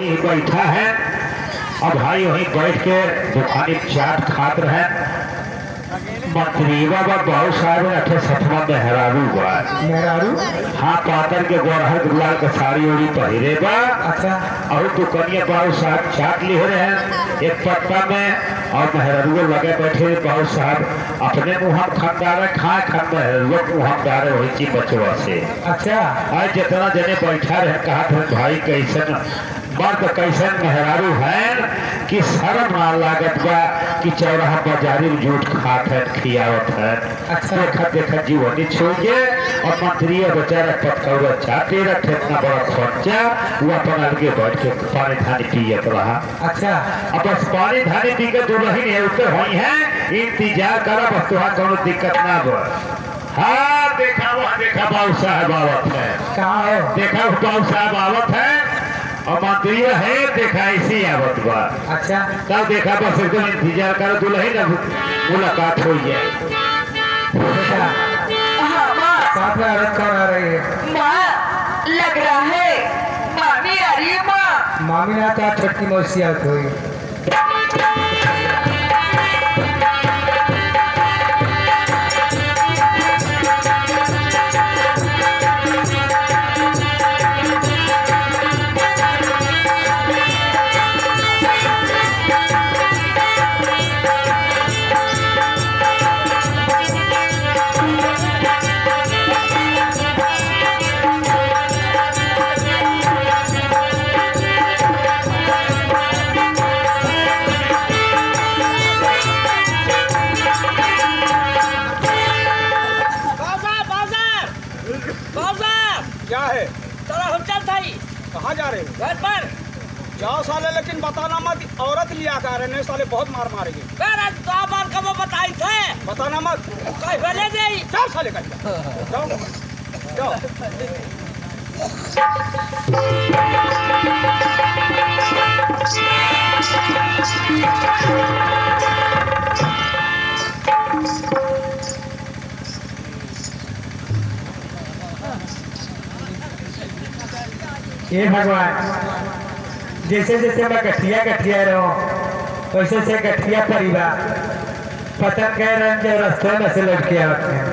वहीं बैठा है और भाई वहीं बैठ के दुकानी चाट खात रहे। मंत्री बाबा बहुत सारे अठे सतवा मेहरारू बा मेहरारू। हाँ पातर के गोरहर गुलाल के साड़ी उड़ी पहिरे बा। अच्छा। और दुकनिया बहुत साहब चाट लिए रहे हैं एक पत्ता में और मेहरारू लगे बैठे बहुत साहब अपने मुँह खंडारे खाए खंड मेहरारू मुँह डारे वही चीज बचवा से। अच्छा। आज जितना जने बैठा रहे कहा था भाई कैसन मर्द कैसन मेहरारू है कि शर्म ना लागत बा कि चौराहा बाजारी में झूठ खात है खियावत है। अच्छा। देखा देखा जीवनी छोड़िए और मंत्री बेचारा पतकौड़ा चाटे रखे इतना बड़ा खर्चा वो अपन अलगे बैठ के पानी धानी पियत रहा। अच्छा। अब बस पानी धानी पी के दुल्हन है उतर हुई है इंतजार करा बस तुहार कोनो दिक्कत ना बा। हाँ देखा वहाँ देखा बाबू साहब आवत है। कहाँ है? देखा बाबू साहब आवत है और मंत्री है देखा ऐसी आवत बा। अच्छा। तब देखा बस एकदम इंतजार करो दुल्हन ना मुलाकात हो जाए। बेटा साथ में औरत कौन आ रही है? माँ लग रहा है मामी आ रही है। माँ मामी ना तो छोटकी मौसी आती हुई। क्या है? चलो हम चलते ही। कहाँ जा रहे हो? घर पर जाओ साले, लेकिन बताना मत औरत लिया कर रहे साले, बहुत मार मारेंगे। तो बार कब बताई थे? बताना मत। कहीं बोले नहीं। जाओ साले कहीं जाओ जाओ। हे भगवान, जैसे जैसे मैं गठिया गठिया रहा वैसे से गठिया परिवार पतंग कह रहे हैं जो रास्ते में से लड़के आते हैं।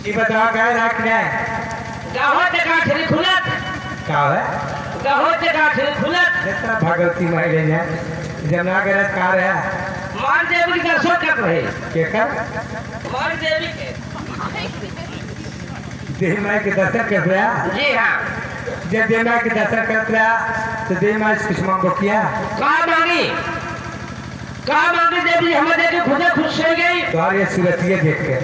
ये बताओ क्या रखना है? गाहो जगह खरी खुलत। क्या है? गाहो जगह खरी खुलत। जितना भगवती माई ले जमुना के रथ कार है मान देवी के दर्शन कर रहे। के कर मान देवी के। देवी माई के दर्शन कर रहा। जी हाँ। जब देवी माई के दर्शन कर रहा तो देवी माई कुछ मांगो किया। कहा मांगी देवी हमें देख के खुद खुश हो गई। तो ये सूरतिये देख के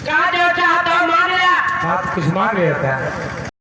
कहा जो चाहता मांग लिया। आप कुछ मांग रहे होता है।